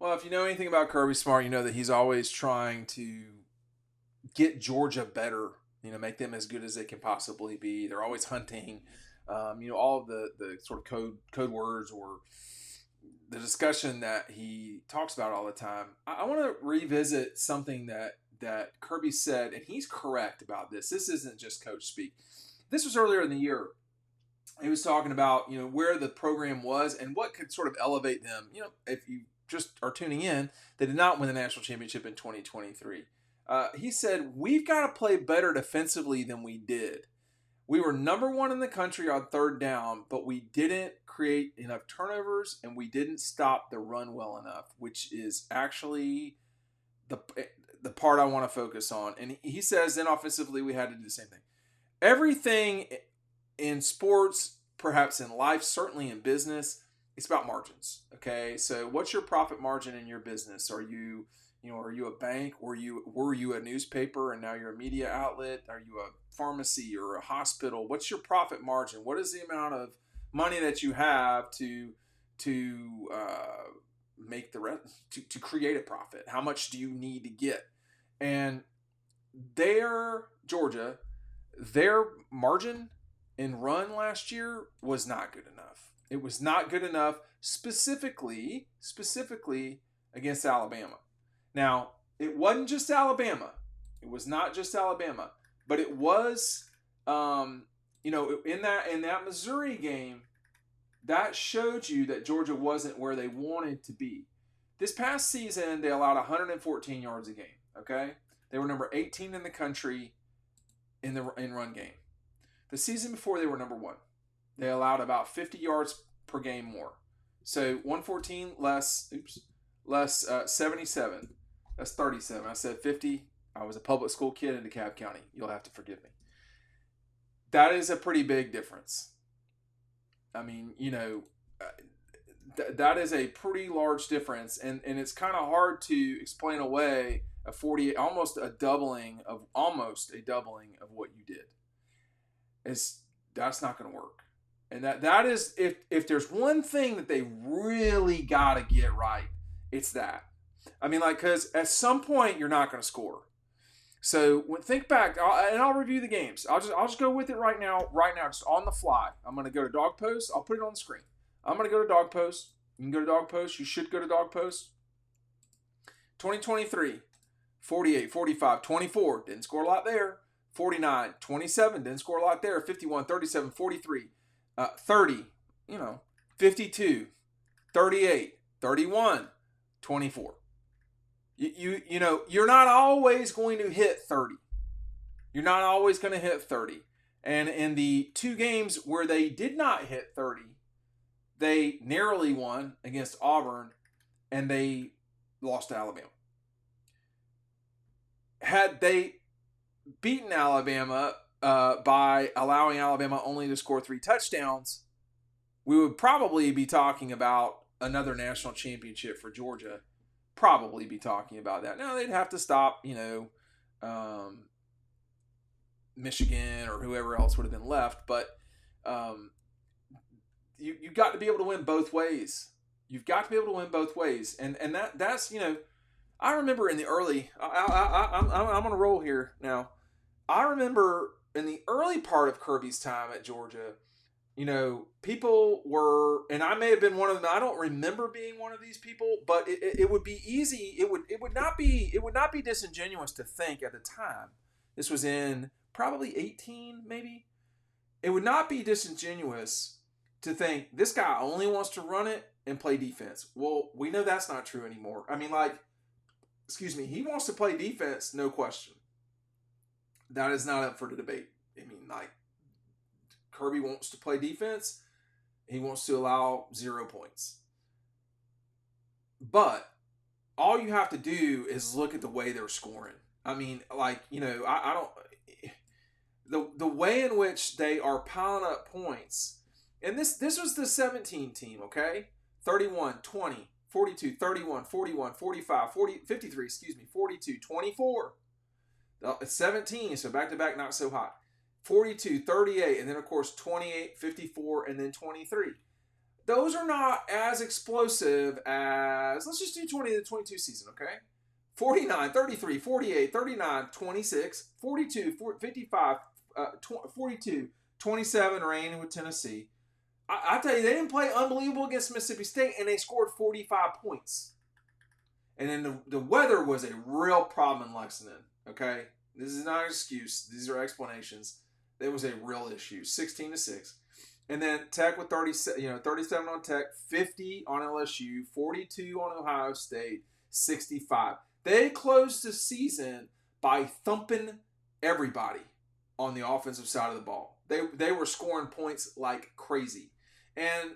Well, if you know anything about Kirby Smart, you know that he's always trying to get Georgia better. Make them as good as they can possibly be. They're always hunting. All of the sort of code words or the discussion that he talks about all the time. I want to revisit something that Kirby said, and he's correct about this. This isn't just coach speak. This was earlier in the year. He was talking about where the program was and what could sort of elevate them. If you just are tuning in, they did not win the national championship in 2023. He said, we've got to play better defensively than we did. We were number one in the country on third down, but we didn't create enough turnovers and we didn't stop the run well enough, which is actually the part I want to focus on. And he says then offensively we had to do the same thing. Everything in sports, perhaps in life, certainly in business, it's about margins. Okay, so what's your profit margin in your business? Are you a bank? Were you a newspaper and now you're a media outlet? Are you a pharmacy or a hospital? What's your profit margin? What is the amount of money that you have to make the rest to create a profit? How much do you need to get? And Georgia, their margin in run last year was not good enough. It was not good enough specifically against Alabama. Now, it wasn't just Alabama. It was not just Alabama, but it was, in that Missouri game, that showed you that Georgia wasn't where they wanted to be. This past season, they allowed 114 yards a game. Okay, they were number 18 in the country in run game. The season before, they were number 1. They allowed about 50 yards per game more. So 114 less 77. That's 37. I said 50. I was a public school kid in DeKalb County. You'll have to forgive me. That is a pretty big difference. I mean, that is a pretty large difference, and it's kind of hard to explain away a 48, almost a doubling of what you did. That's not going to work. And that is, if there's one thing that they really got to get right, it's that. I mean, because at some point you're not going to score. So think back, and I'll review the games. I'll just go with it right now, just on the fly. I'm going to go to Dawg Post. I'll put it on the screen. I'm going to go to Dawg Post. You can go to Dawg Post. You should go to Dawg Post. 2023, 48, 45, 24. Didn't score a lot there. 49, 27. Didn't score a lot there. 51, 37, 43. 30, 52, 38, 31, 24. You're not always going to hit 30. You're not always going to hit 30. And in the 2 games where they did not hit 30, they narrowly won against Auburn and they lost to Alabama. Had they beaten Alabama by allowing Alabama only to score 3 touchdowns, we would probably be talking about another national championship for Georgia. Probably be talking about that. Now they'd have to stop, Michigan or whoever else would have been left, but you got to be able to win both ways. You've got to be able to win both ways, and that's I remember in the early. I'm on a roll here now. I remember in the early part of Kirby's time at Georgia, people were, and I may have been one of them. I don't remember being one of these people, but it would be easy. It would not be disingenuous to think at the time. This was in probably 18, maybe. It would not be disingenuous to think this guy only wants to run it and play defense. Well, we know that's not true anymore. I mean, he wants to play defense, no question. That is not up for the debate. I mean, Kirby wants to play defense. He wants to allow 0 points. But all you have to do is look at the way they're scoring. I mean, I don't. The way in which they are piling up points, and this was the 17 team, okay? 31, 20, 42, 31, 41, 45, 40, 53, 42, 24. 17, so back-to-back, not so hot. 42, 38, and then, of course, 28, 54, and then 23. those are not as explosive as, let's just do 20 to 22 season, okay? 49, 33, 48, 39, 26, 42, 55, 42, 27 reigning with Tennessee. I tell you, they didn't play unbelievable against Mississippi State, and they scored 45 points. And then the weather was a real problem in Lexington, okay? This is not an excuse. These are explanations. It was a real issue, 16-6. And then Tech with 37 on Tech, 50 on LSU, 42 on Ohio State, 65. They closed the season by thumping everybody on the offensive side of the ball. They were scoring points like crazy. And,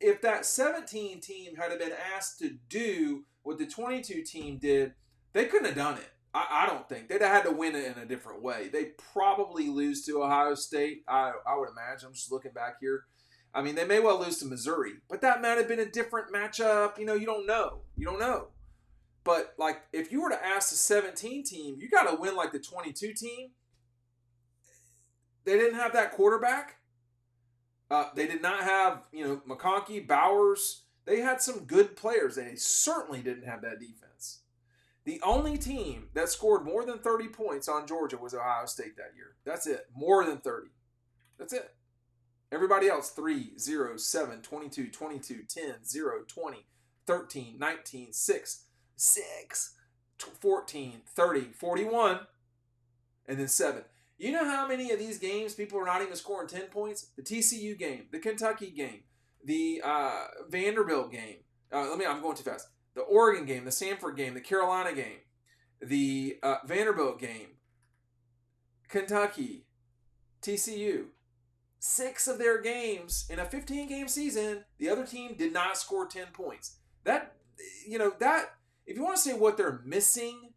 if that 17 team had been asked to do what the 22 team did, they couldn't have done it. I don't think. They'd have had to win it in a different way. They probably lose to Ohio State, I would imagine. I'm just looking back here. I mean, they may well lose to Missouri, but that might have been a different matchup. You don't know. You don't know. But, if you were to ask the 17 team, you got to win like the 22 team. They didn't have that quarterback. They did not have, McConkey, Bowers. They had some good players. They certainly didn't have that defense. The only team that scored more than 30 points on Georgia was Ohio State that year. That's it. More than 30. That's it. Everybody else, 3, 0, 7, 22, 22, 10, 0, 20, 13, 19, 6, 14, 30, 41, and then 7. You know how many of these games people are not even scoring 10 points? The TCU game, the Kentucky game, the Vanderbilt game. I'm going too fast. The Oregon game, the Stanford game, the Carolina game, the Vanderbilt game, Kentucky, TCU. 6 of their games in a 15-game season, the other team did not score 10 points. That if you want to say what they're missing,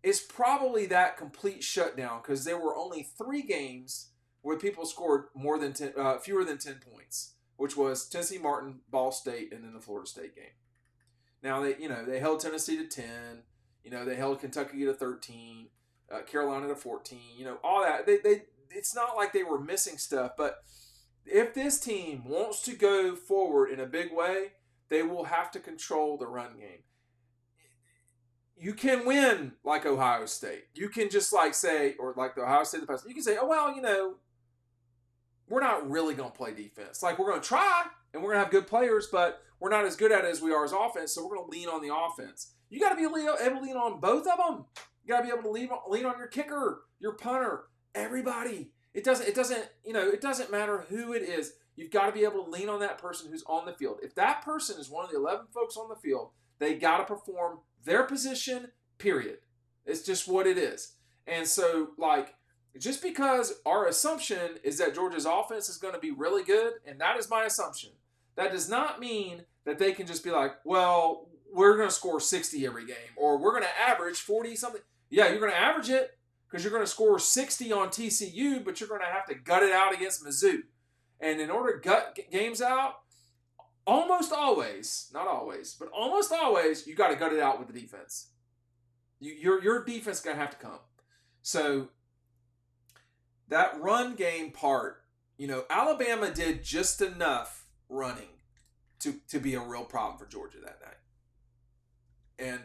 is probably that complete shutdown, because there were only 3 games where people scored fewer than 10 points, which was Tennessee Martin, Ball State, and then the Florida State game. Now they held Tennessee to 10. They held Kentucky to 13, Carolina to 14. All that. It's not like they were missing stuff, but if this team wants to go forward in a big way, they will have to control the run game. You can win like Ohio State. You can just say, or like the Ohio State, you can say, oh, well, we're not really going to play defense. We're going to try, and we're going to have good players, but we're not as good at it as we are as offense, so we're going to lean on the offense. You got to be able to lean on both of them. You got to be able to lean on your kicker, your punter, everybody. It doesn't matter who it is. You've got to be able to lean on that person who's on the field. If that person is one of the 11 folks on the field, they got to perform their position, period. It's just what it is. And so, just because our assumption is that Georgia's offense is going to be really good, and that is my assumption, that does not mean that they can just be like, well, we're going to score 60 every game, or we're going to average 40-something. Yeah, you're going to average it because you're going to score 60 on TCU, but you're going to have to gut it out against Mizzou. And in order to gut games out, almost always, not always, but almost always, you got to gut it out with the defense. Your defense is going to have to come. So that run game part, Alabama did just enough running to be a real problem for Georgia that night. And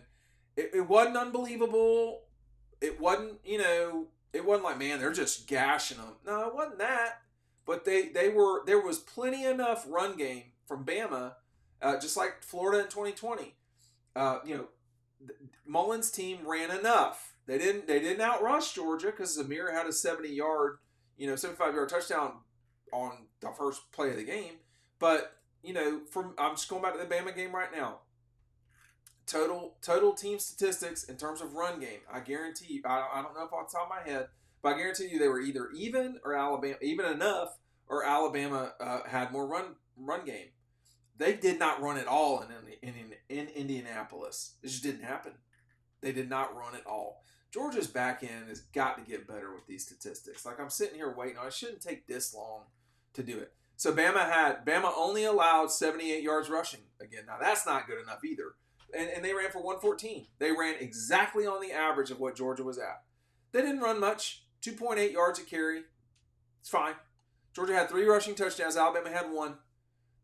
it wasn't unbelievable. It wasn't, it wasn't like, man, they're just gashing them. No, it wasn't that. But there was plenty enough run game from Bama, just like Florida in 2020. Mullen's team ran enough. They didn't outrush Georgia because Zamir had a 75-yard touchdown on the first play of the game. But I'm just going back to the Bama game right now. Total team statistics in terms of run game. I guarantee you. I don't know if off the top of my head, but I guarantee you they were either even or Alabama even enough, or Alabama had more run game. They did not run at all in Indianapolis. It just didn't happen. They did not run at all. Georgia's back end has got to get better with these statistics. I'm sitting here waiting. It shouldn't take this long to do it. So Bama only allowed 78 yards rushing. Again, now that's not good enough either. And they ran for 114. They ran exactly on the average of what Georgia was at. They didn't run much. 2.8 yards a carry. It's fine. Georgia had 3 rushing touchdowns. Alabama had 1.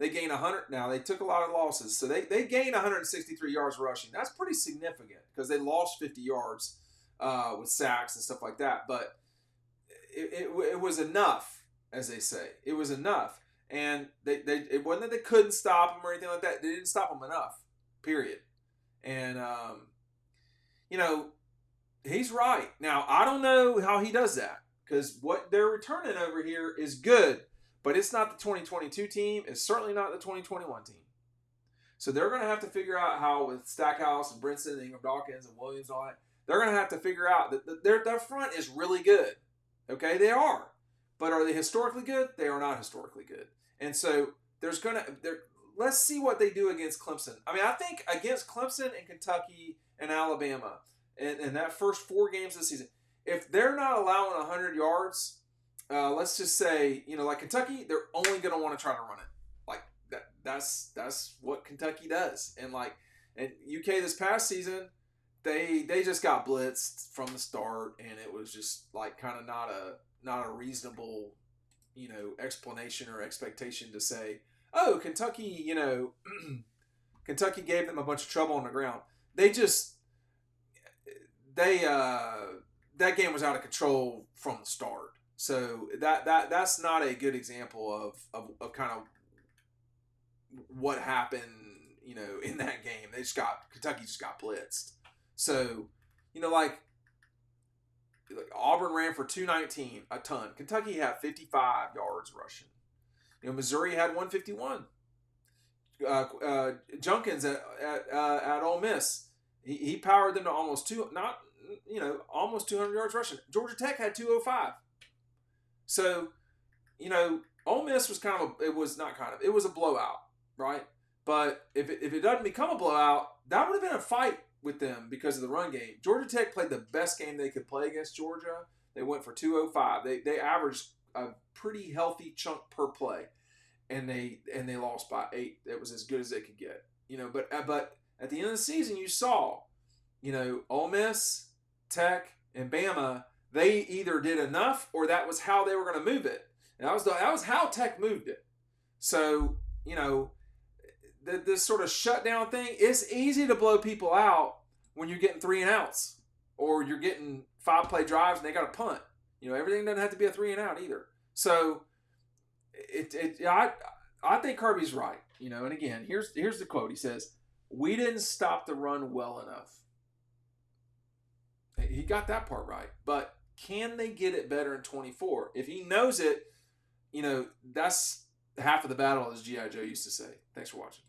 They gained 100. Now, they took a lot of losses. So they gained 163 yards rushing. That's pretty significant because they lost 50 yards with sacks and stuff like that. But it was enough, as they say. It was enough. And it wasn't that they couldn't stop them or anything like that. They didn't stop them enough, period. And, he's right. Now, I don't know how he does that because what they're returning over here is good. But it's not the 2022 team. It's certainly not the 2021 team. So they're going to have to figure out how with Stackhouse and Brinson and Ingram Dawkins and Williams and all that, they're going to have to figure out that their front is really good. Okay, they are. But are they historically good? They are not historically good. And so let's see what they do against Clemson. I mean, I think against Clemson and Kentucky and Alabama and that first 4 games of the season, if they're not allowing 100 yards, let's just say, like Kentucky, they're only going to want to try to run it. Like that's what Kentucky does. And UK this past season, they just got blitzed from the start, and it was just like kind of not a reasonable, explanation or expectation to say, oh, Kentucky, Kentucky gave them a bunch of trouble on the ground. That game was out of control from the start. So that's not a good example of kind of what happened, in that game. Kentucky just got blitzed. So, like Auburn ran for 219, a ton. Kentucky had 55 yards rushing. Missouri had 151. Junkins at Ole Miss, he powered them to almost 200 yards rushing. Georgia Tech had 205. So, Ole Miss was it was a blowout, right? But if it doesn't become a blowout, that would have been a fight with them because of the run game. Georgia Tech played the best game they could play against Georgia. They went for 205. They averaged a pretty healthy chunk per play, and they lost by 8. That was as good as they could get. But at the end of the season, you saw, Ole Miss, Tech, and Bama. They either did enough, or that was how they were going to move it. And that was how Tech moved it. So this sort of shutdown thing. It's easy to blow people out when you're getting 3 and outs, or you're getting 5-play drives and they got to punt. Everything doesn't have to be a 3 and out either. So I think Kirby's right. And again, here's the quote. He says, "We didn't stop the run well enough." He got that part right, but can they get it better in 24? If he knows it, that's half of the battle, as G.I. Joe used to say. Thanks for watching.